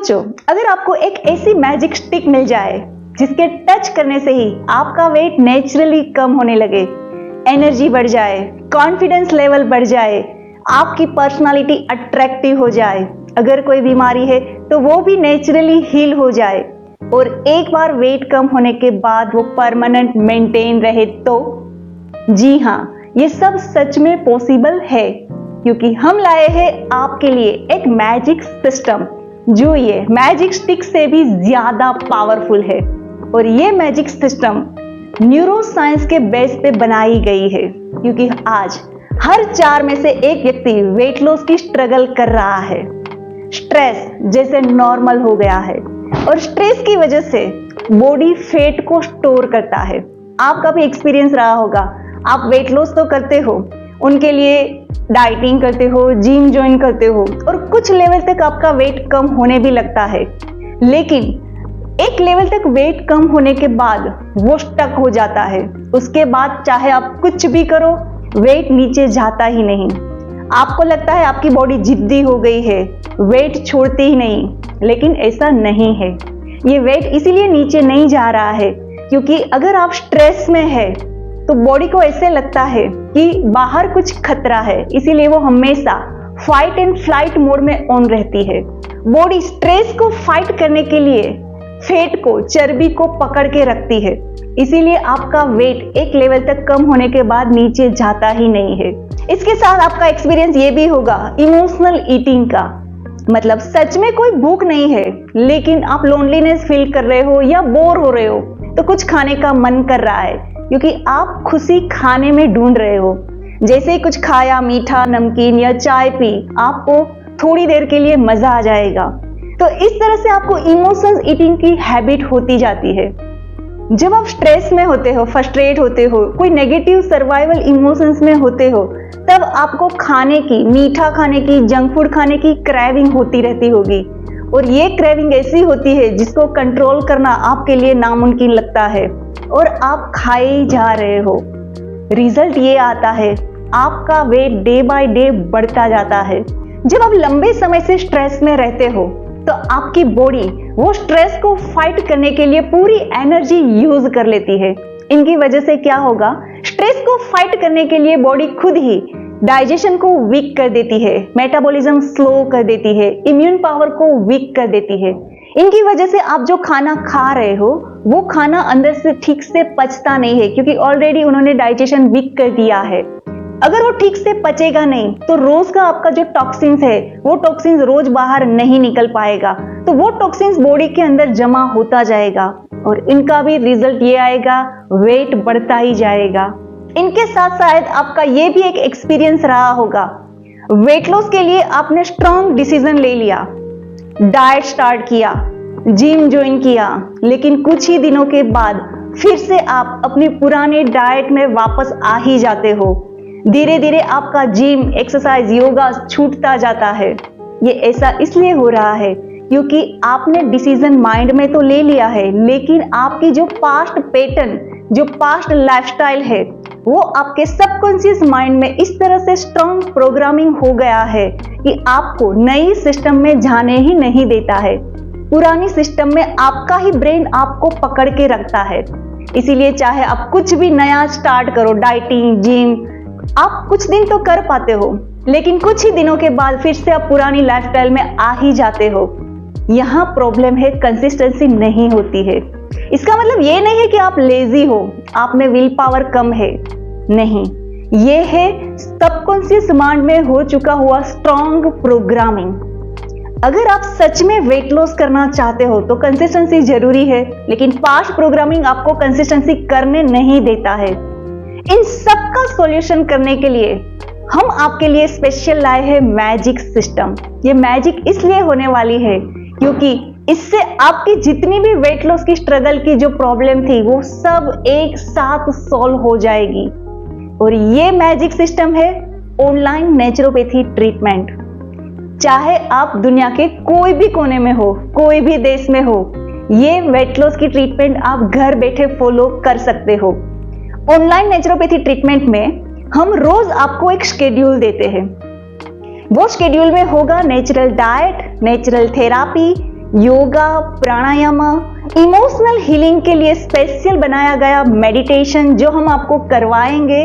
सोचो, अगर आपको एक ऐसी मैजिक स्टिक मिल जाए जिसके टच करने से ही आपका वेट नेचुरली कम होने लगे, एनर्जी बढ़ जाए, कॉन्फिडेंस लेवल बढ़ जाए, आपकी पर्सनालिटी अट्रैक्टिव हो जाए, अगर कोई बीमारी है तो वो भी नेचुरली हील हो जाए और एक बार वेट कम होने के बाद वो परमानेंट मेंटेन रहे, तो जी हाँ, ये सब सच में पॉसिबल है, क्योंकि हम लाए हैं आपके लिए एक मैजिक सिस्टम जो ये मैजिक स्टिक से भी ज्यादा पावरफुल है। और ये मैजिक सिस्टम न्यूरो साइंस के बेस पे बनाई गई है, क्योंकि आज हर 4 में से एक व्यक्ति वेट लॉस की स्ट्रगल कर रहा है। स्ट्रेस जैसे नॉर्मल हो गया है और स्ट्रेस की वजह से बॉडी फैट को स्टोर करता है। आपका भी एक्सपीरियंस रहा होगा, आप वेट लॉस तो करते हो, उनके लिए डाइटिंग करते हो, जिम ज्वाइन करते हो और कुछ लेवल तक आपका वेट कम होने भी लगता है, लेकिन एक लेवल तक वेट कम होने के बाद वो स्टक हो जाता है। उसके बाद चाहे आप कुछ भी करो, वेट नीचे जाता ही नहीं। आपको लगता है आपकी बॉडी जिद्दी हो गई है, वेट छोड़ती ही नहीं, लेकिन ऐसा नहीं है। ये वेट इसीलिए नीचे नहीं जा रहा है क्योंकि अगर आप स्ट्रेस में है तो बॉडी को ऐसे लगता है कि बाहर कुछ खतरा है, इसीलिए वो हमेशा फाइट एंड फ्लाइट मोड में ऑन रहती है। बॉडी स्ट्रेस को फाइट करने के लिए फैट को, चर्बी को पकड़ के रखती है, इसीलिए आपका वेट एक लेवल तक कम होने के बाद नीचे जाता ही नहीं है। इसके साथ आपका एक्सपीरियंस ये भी होगा इमोशनल ईटिंग का, मतलब सच में कोई भूख नहीं है लेकिन आप लोनलीनेस फील कर रहे हो या बोर हो रहे हो तो कुछ खाने का मन कर रहा है, क्योंकि आप खुशी खाने में ढूंढ रहे हो। जैसे ही कुछ खाया, मीठा, नमकीन या चाय पी, आपको थोड़ी देर के लिए मजा आ जाएगा। तो इस तरह से आपको इमोशंस ईटिंग की हैबिट होती जाती है। जब आप स्ट्रेस में होते हो, फ्रस्ट्रेट होते हो, कोई नेगेटिव सर्वाइवल इमोशंस में होते हो, तब आपको खाने की, मीठा खाने की, जंक फूड खाने की क्रेविंग होती रहती होगी। और ये क्रेविंग ऐसी होती है जिसको कंट्रोल करना आपके लिए नामुमकिन लगता है और आप खाए ही जा रहे हो। रिजल्ट ये आता है, आपका वेट डे बाय डे बढ़ता जाता है। जब आप लंबे समय से स्ट्रेस में रहते हो तो आपकी बॉडी वो स्ट्रेस को फाइट करने के लिए पूरी एनर्जी यूज कर लेती है। इनकी वजह से क्या होगा, स्ट्रेस को फाइट करने के लिए बॉडी खुद ही डाइजेशन को वीक कर देती है, मेटाबॉलिज्म स्लो कर देती है, इम्यून पावर को वीक कर देती है। इनकी वजह से आप जो खाना खा रहे हो वो खाना अंदर से ठीक से पचता नहीं है, क्योंकि ऑलरेडी उन्होंने डाइजेशन वीक कर दिया है। अगर वो ठीक से पचेगा नहीं तो रोज का आपका जो टॉक्सिन्स है वो टॉक्सिन्स रोज बाहर नहीं निकल पाएगा, तो वो टॉक्सिन्स बॉडी के अंदर जमा होता जाएगा और इनका भी रिजल्ट ये आएगा, वेट बढ़ता ही जाएगा। इनके साथ शायद आपका ये भी एक एक्सपीरियंस रहा होगा, वेट लॉस के लिए आपने स्ट्रॉन्ग डिसीजन ले लिया, डाइट स्टार्ट किया, जिम ज्वाइन किया, लेकिन कुछ ही दिनों के बाद फिर से आप अपनी पुरानी डाइट में वापस आ ही जाते हो। धीरे धीरे आपका जिम, एक्सरसाइज, योगा छूटता जाता है। ये ऐसा इसलिए हो रहा है क्योंकि आपने डिसीजन माइंड में तो ले लिया है, लेकिन आपकी जो पास्ट पैटर्न, जो पास्ट लाइफस्टाइल है, वो आपके सबकॉन्शियस माइंड में इस तरह से स्ट्रॉन्ग प्रोग्रामिंग हो गया है कि आपको नई सिस्टम में जाने ही नहीं देता है। पुरानी सिस्टम में आपका ही ब्रेन आपको पकड़ के रखता है। इसीलिए चाहे आप कुछ भी नया स्टार्ट करो, डाइटिंग, जिम, आप कुछ दिन तो कर पाते हो, लेकिन कुछ ही दिनों के बाद फिर से आप पुरानी लाइफस्टाइल में आ ही जाते हो। यहाँ प्रॉब्लम है, कंसिस्टेंसी नहीं होती है। इसका मतलब ये नहीं है कि आप लेजी हो, आप में विल पावर कम है, नहीं, ये है सबकॉन्शियस माइंड में हो चुका हुआ स्ट्रॉन्ग प्रोग्रामिंग। अगर आप सच में वेट लॉस करना चाहते हो तो कंसिस्टेंसी जरूरी है, लेकिन पास्ट प्रोग्रामिंग आपको कंसिस्टेंसी करने नहीं देता है। इन सब का सॉल्यूशन करने के लिए हम आपके लिए स्पेशल लाए हैं मैजिक सिस्टम। ये मैजिक इसलिए होने वाली है क्योंकि इससे आपकी जितनी भी वेट लॉस की स्ट्रगल की जो प्रॉब्लम थी वो सब एक साथ सॉल्व हो जाएगी। और ये मैजिक सिस्टम है ऑनलाइन नेचुरोपैथी ट्रीटमेंट। चाहे आप दुनिया के कोई भी कोने में हो, कोई भी देश में हो, ये वेट लॉस की ट्रीटमेंट आप घर बैठे फॉलो कर सकते हो। ऑनलाइन नेचुरोपैथी ट्रीटमेंट में हम रोज आपको एक शेड्यूल देते हैं। वो शेड्यूल में होगा natural diet, natural therapy, yoga, pranayama, emotional healing के लिए स्पेशल बनाया गया मेडिटेशन जो हम आपको करवाएंगे,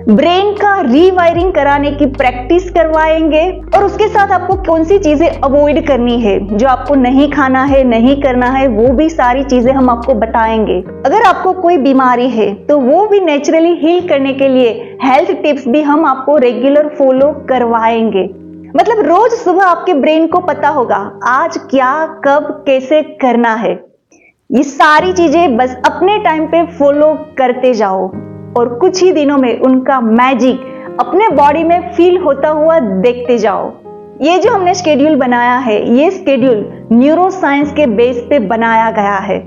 ब्रेन का रीवायरिंग कराने की प्रैक्टिस करवाएंगे, और उसके साथ आपको कौन सी चीजें अवॉइड करनी है, जो आपको नहीं खाना है, नहीं करना है, वो भी सारी चीजें हम आपको बताएंगे। अगर आपको कोई बीमारी है तो वो भी नेचुरली हील करने के लिए हेल्थ टिप्स भी हम आपको रेगुलर फॉलो करवाएंगे। मतलब रोज सुबह आपके ब्रेन को पता होगा आज क्या, कब, कैसे करना है। ये सारी चीजें बस अपने टाइम पे फॉलो करते जाओ और कुछ ही दिनों में उनका मैजिक अपने बॉडी में फील होता हुआ देखते जाओ। ये जो हमने शेड्यूल बनाया है, ये शेड्यूल न्यूरो साइंस के बेस पे बनाया गया है।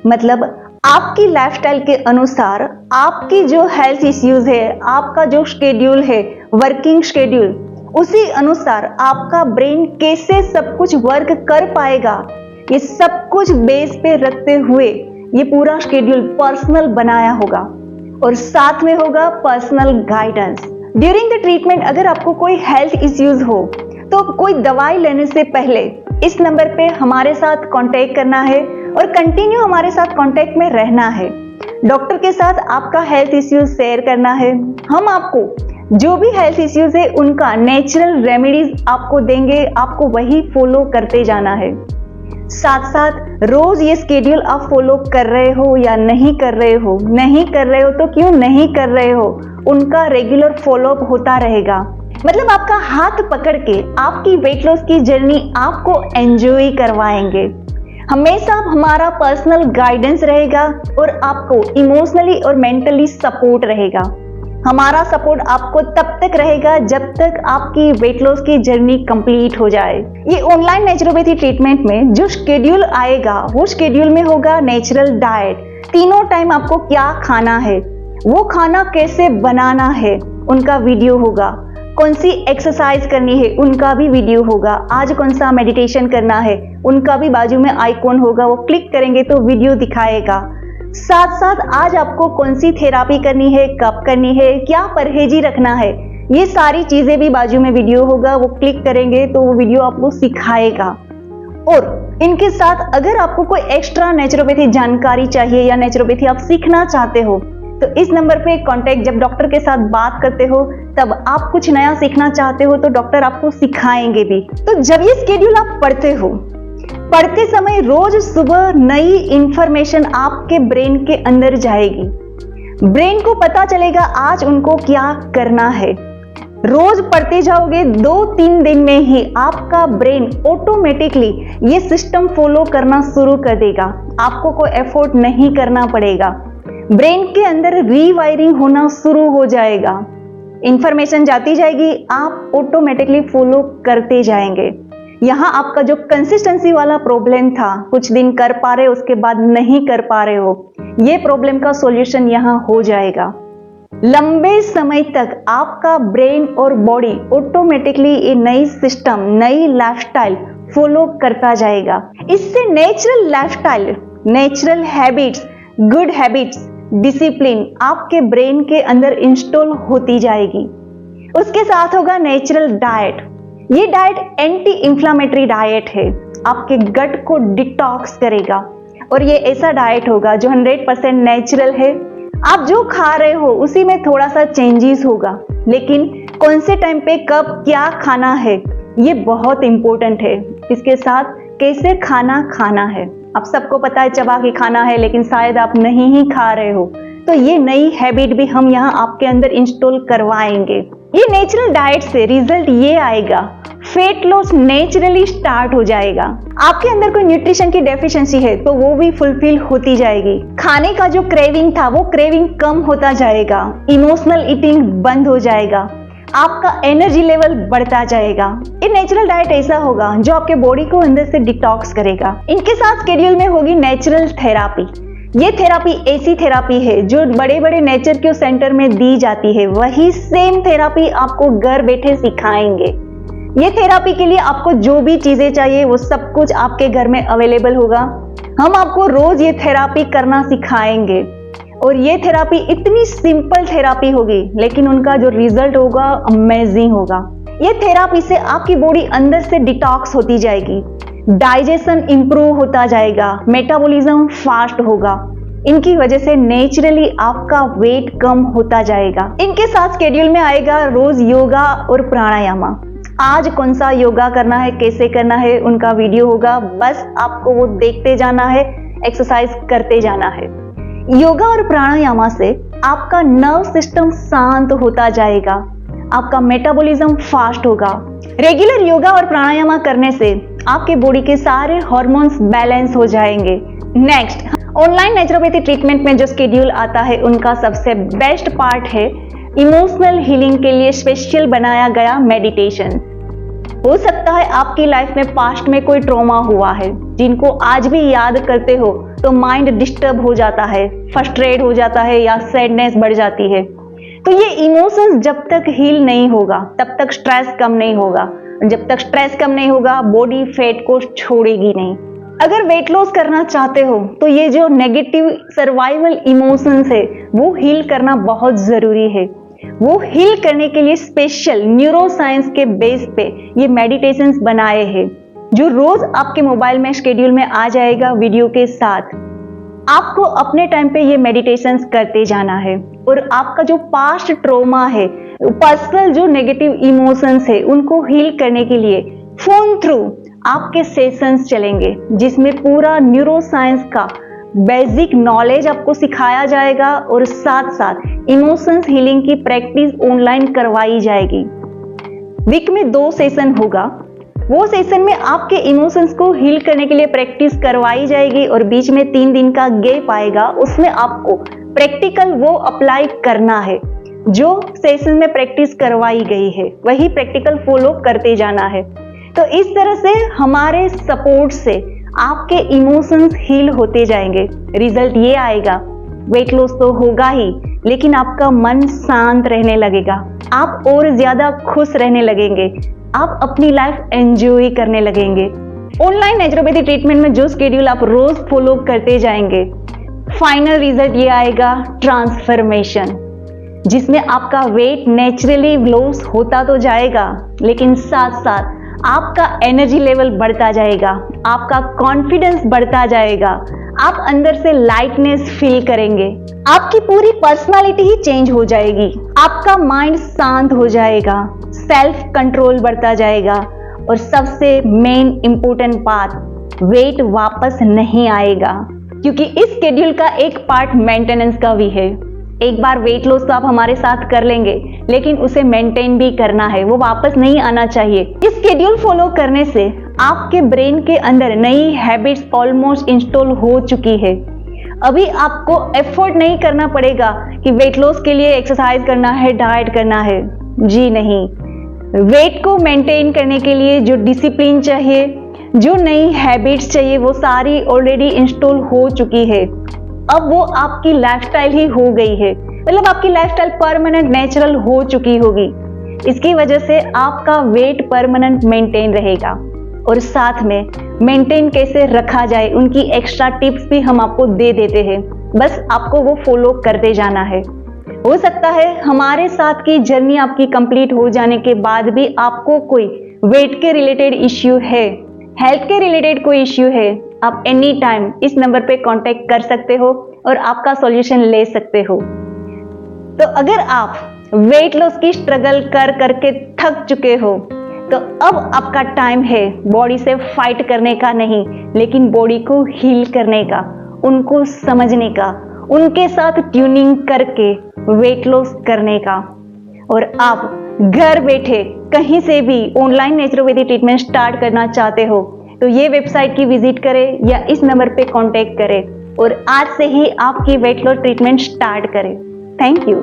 मतलब आपकी लाइफस्टाइल के अनुसार आपकी जो हेल्थ इश्यूज है, आपका जो शेड्यूल है, वर्किंग शेड्यूल, उसी अनुसार आपका ब्रेन कैसे सब कुछ वर्क कर पाएगा, ये सब कुछ बेस पे रखते हुए ये पूरा शेड्यूल पर्सनल बनाया होगा और साथ में होगा personal guidance. During the treatment अगर आपको कोई हेल्थ इश्यूज हो तो कोई दवाई लेने से पहले इस नंबर पे हमारे साथ कांटेक्ट करना है और कंटिन्यू हमारे साथ कांटेक्ट में रहना है। डॉक्टर के साथ आपका हेल्थ इश्यूज शेयर करना है। हम आपको जो भी हेल्थ इश्यूज है उनका नेचुरल रेमेडीज आपको देंगे, आपको वही फॉलो करते जाना है। साथ साथ रोज ये स्केड्यूल आप फॉलो कर रहे हो या नहीं कर रहे हो, नहीं कर रहे हो तो क्यों नहीं कर रहे हो, उनका रेगुलर फॉलोअप होता रहेगा। मतलब आपका हाथ पकड़ के आपकी वेट लॉस की जर्नी आपको एंजॉय करवाएंगे। हमेशा हमारा पर्सनल गाइडेंस रहेगा और आपको इमोशनली और मेंटली सपोर्ट रहेगा। हमारा सपोर्ट आपको तब तक रहेगा जब तक आपकी वेट लॉस की जर्नी कंप्लीट हो जाए। ये ऑनलाइन नेचुरोपैथी ट्रीटमेंट में जो शेड्यूल आएगा वो शेड्यूल में होगा नेचुरल डाइट, तीनों टाइम आपको क्या खाना है, वो खाना कैसे बनाना है उनका वीडियो होगा, कौन सी एक्सरसाइज करनी है उनका भी वीडियो होगा, आज कौन सा मेडिटेशन करना है उनका भी बाजू में आइकॉन होगा, वो क्लिक करेंगे तो वीडियो दिखाएगा। साथ साथ आज आपको कौन सी थेरापी करनी है, कब करनी है, क्या परहेजी रखना है, ये सारी चीजें भी बाजू में वीडियो होगा, वो क्लिक करेंगे तो वो वीडियो आपको सिखाएगा। और इनके साथ अगर आपको कोई एक्स्ट्रा नेचुरोपैथी जानकारी चाहिए या नेचुरोपैथी आप सीखना चाहते हो तो इस नंबर पे कांटेक्ट, जब डॉक्टर के साथ बात करते हो तब आप कुछ नया सीखना चाहते हो तो डॉक्टर आपको सिखाएंगे भी। तो जब ये स्केड्यूल आप पढ़ते हो, पढ़ते समय रोज सुबह नई इंफॉर्मेशन आपके ब्रेन के अंदर जाएगी। ब्रेन को पता चलेगा आज उनको क्या करना है। रोज पढ़ते जाओगे, 2-3 दिन में ही आपका ब्रेन ऑटोमेटिकली ये सिस्टम फॉलो करना शुरू कर देगा। आपको कोई एफर्ट नहीं करना पड़ेगा। ब्रेन के अंदर रीवायरिंग होना शुरू हो जाएगा। इंफॉर्मेशन जाती जाएगी, आप ऑटोमेटिकली फॉलो करते जाएंगे। यहाँ आपका जो कंसिस्टेंसी वाला प्रॉब्लम था, कुछ दिन कर पा रहे हो उसके बाद नहीं कर पा रहे हो, ये प्रॉब्लम का सॉल्यूशन यहाँ हो जाएगा। लंबे समय तक आपका ब्रेन और बॉडी ऑटोमेटिकली ये नई सिस्टम, नई लाइफस्टाइल फॉलो करता जाएगा। इससे natural lifestyle, natural habits, good habits, discipline आपके ब्रेन के अंदर इंस्टॉल होती जाएगी। उसके साथ होगा नेचुरल डाइट। ये डाइट एंटी इंफ्लेमेटरी डाइट है, आपके गट को डिटॉक्स करेगा और ये ऐसा डाइट होगा जो 100% नेचुरल है। आप जो खा रहे हो उसी में थोड़ा सा चेंजेस होगा, लेकिन कौन से टाइम पे कब क्या खाना है ये बहुत इंपॉर्टेंट है। इसके साथ कैसे खाना है, आप सबको पता है चबा के खाना है, लेकिन शायद आप नहीं ही खा रहे हो, तो ये नई हैबिट भी हम यहाँ आपके अंदर इंस्टॉल करवाएंगे। ये नेचुरल डाइट से रिजल्ट ये आएगा, फेट लॉस नेचुरली स्टार्ट हो जाएगा। आपके अंदर कोई न्यूट्रिशन की डेफिशिएंसी है तो वो भी फुलफिल होती जाएगी। खाने का जो क्रेविंग था वो क्रेविंग कम होता जाएगा, इमोशनल ईटिंग बंद हो जाएगा, आपका एनर्जी लेवल बढ़ता जाएगा। ये नेचुरल डाइट ऐसा होगा जो आपके बॉडी को अंदर से डिटॉक्स करेगा। इनके साथ शेड्यूल में होगी नेचुरल थेरापी। ये थेरापी ऐसी थेरापी है जो बड़े बड़े नेचर क्योर सेंटर में दी जाती है, वही सेम थेरापी आपको घर बैठे सिखाएंगे। ये थेरापी के लिए आपको जो भी चीजें चाहिए वो सब कुछ आपके घर में अवेलेबल होगा। हम आपको रोज ये थेरापी करना सिखाएंगे और ये थेरापी इतनी सिंपल थेरापी होगी, लेकिन उनका जो रिजल्ट होगा अमेजिंग होगा। ये थेरापी से आपकी बॉडी अंदर से डिटॉक्स होती जाएगी, डाइजेशन इंप्रूव होता जाएगा, मेटाबॉलिज्म फास्ट होगा। इनकी वजह से नेचुरली आपका वेट कम होता जाएगा। इनके साथ शेड्यूल में आएगा रोज योगा और प्राणायाम। आज कौन सा योगा करना है, कैसे करना है, उनका वीडियो होगा, बस आपको वो देखते जाना है, एक्सरसाइज करते जाना है। योगा और प्राणायाम से आपका नर्व सिस्टम शांत होता जाएगा, आपका मेटाबॉलिज्म फास्ट होगा। रेगुलर योगा और प्राणायाम करने से आपके बॉडी के सारे हार्मोन्स बैलेंस हो जाएंगे। नेक्स्ट, ऑनलाइन नेचुरोपैथी ट्रीटमेंट में जो शेड्यूल आता है उनका सबसे बेस्ट पार्ट है इमोशनल हीलिंग के लिए स्पेशल बनाया गया मेडिटेशन। हो सकता है आपकी लाइफ में पास्ट में कोई ट्रॉमा हुआ है, जिनको आज भी याद करते हो तो माइंड डिस्टर्ब हो जाता है, फ्रस्ट्रेट हो जाता है या सैडनेस बढ़ जाती है। तो ये इमोशंस जब तक हील नहीं होगा तब तक स्ट्रेस कम नहीं होगा। जब तक स्ट्रेस कम नहीं होगा बॉडी फैट को छोड़ेगी नहीं। अगर वेट लॉस करना चाहते हो तो ये जो नेगेटिव सर्वाइवल इमोशंस है वो हील करना बहुत जरूरी है। वो हील करने के लिए स्पेशल न्यूरोसाइंस के बेस पे ये मेडिटेशंस बनाए हैं, जो रोज आपके मोबाइल में शेड्यूल में आ जाएगा वीडियो के साथ। आपको अपने टाइम पे ये मेडिटेशंस करते जाना है और आपका जो पास्ट ट्रॉमा है, पर्सनल जो नेगेटिव इमोशंस है, उनको हील करने के लिए फोन थ्रू आपके सेशंस चलेंगे, जिसमें पूरा न्यूरोसाइंस का बेसिक नॉलेज आपको सिखाया जाएगा और साथ साथ इमोशंस हीलिंग की प्रैक्टिस ऑनलाइन करवाई जाएगी। वीक में 2 सेशन होगा। वो सेशन में आपके इमोशंस को हील करने के लिए प्रैक्टिस करवाई जाएगी और बीच में 3 दिन का गैप आएगा। उसमें आपको प्रैक्टिकल वो अप्लाई करना है, जो सेशन में प्रैक्टिस करवाई गई है वही प्रैक्टिकल फॉलो करते जाना है। तो इस तरह से हमारे सपोर्ट से आपके इमोशंस हील होते जाएंगे। रिजल्ट ये आएगा, वेट लॉस तो होगा ही, लेकिन आपका मन शांत रहने लगेगा, आप और ज्यादा खुश रहने लगेंगे, आप अपनी लाइफ एंजॉय करने लगेंगे। ऑनलाइन नेचुरोपैथी ट्रीटमेंट में जो शेड्यूल आप रोज फॉलो करते जाएंगे, फाइनल रिजल्ट ये आएगा ट्रांसफॉर्मेशन, जिसमें आपका वेट नेचुरली लॉस होता तो जाएगा, लेकिन साथ साथ आपका एनर्जी लेवल बढ़ता जाएगा, आपका कॉन्फिडेंस बढ़ता जाएगा, आप अंदर से लाइटनेस फील करेंगे, आपकी पूरी पर्सनालिटी ही चेंज हो जाएगी, आपका माइंड शांत हो जाएगा, सेल्फ कंट्रोल बढ़ता जाएगा और सबसे मेन इंपॉर्टेंट बात, वेट वापस नहीं आएगा। क्योंकि इस शेड्यूल का एक पार्ट मेंटेनेंस का भी है। एक बार वेट लॉस तो आप हमारे साथ कर लेंगे, लेकिन उसे मेंटेन भी करना है, वो वापस नहीं आना चाहिए। इस शेड्यूल फॉलो करने से आपके ब्रेन के अंदर नई हैबिट्स ऑलमोस्ट इंस्टॉल हो चुकी है। अभी आपको एफर्ट नहीं करना पड़ेगा कि वेट लॉस के लिए एक्सरसाइज करना है, डाइट करना है। जी नहीं, वेट को मेंटेन करने के लिए जो डिसिप्लिन चाहिए, जो नई हैबिट्स चाहिए, वो सारी ऑलरेडी इंस्टॉल हो चुकी है। अब वो आपकी लाइफस्टाइल ही हो गई है, मतलब आपकी लाइफस्टाइल परमानेंट नेचुरल हो चुकी होगी। इसकी वजह से आपका वेट परमानेंट मेंटेन रहेगा। और साथ में मेंटेन कैसे रखा जाए उनकी एक्स्ट्रा टिप्स भी हम आपको दे देते हैं, बस आपको वो फॉलो करते जाना है। हो सकता है हमारे साथ की जर्नी आपकी कंप्लीट हो जाने के बाद भी आपको कोई वेट के रिलेटेड इश्यू है, हेल्थ के रिलेटेड कोई इश्यू है, आप एनी टाइम इस नंबर पे कांटेक्ट कर सकते हो और आपका सॉल्यूशन ले सकते हो। तो अगर आप वेट लॉस की स्ट्रगल कर करके थक चुके हो, तो अब आपका टाइम है बॉडी से फाइट करने का नहीं, लेकिन बॉडी को हील करने का, उनको समझने का, उनके साथ ट्यूनिंग करके वेट लॉस करने का। और आप घर बैठे कहीं से भी ऑनलाइन नेचुरोपैथी ट्रीटमेंट स्टार्ट करना चाहते हो तो ये वेबसाइट की विजिट करें या इस नंबर पे कांटेक्ट करें और आज से ही आपकी वेट लॉस ट्रीटमेंट स्टार्ट करें। Thank you.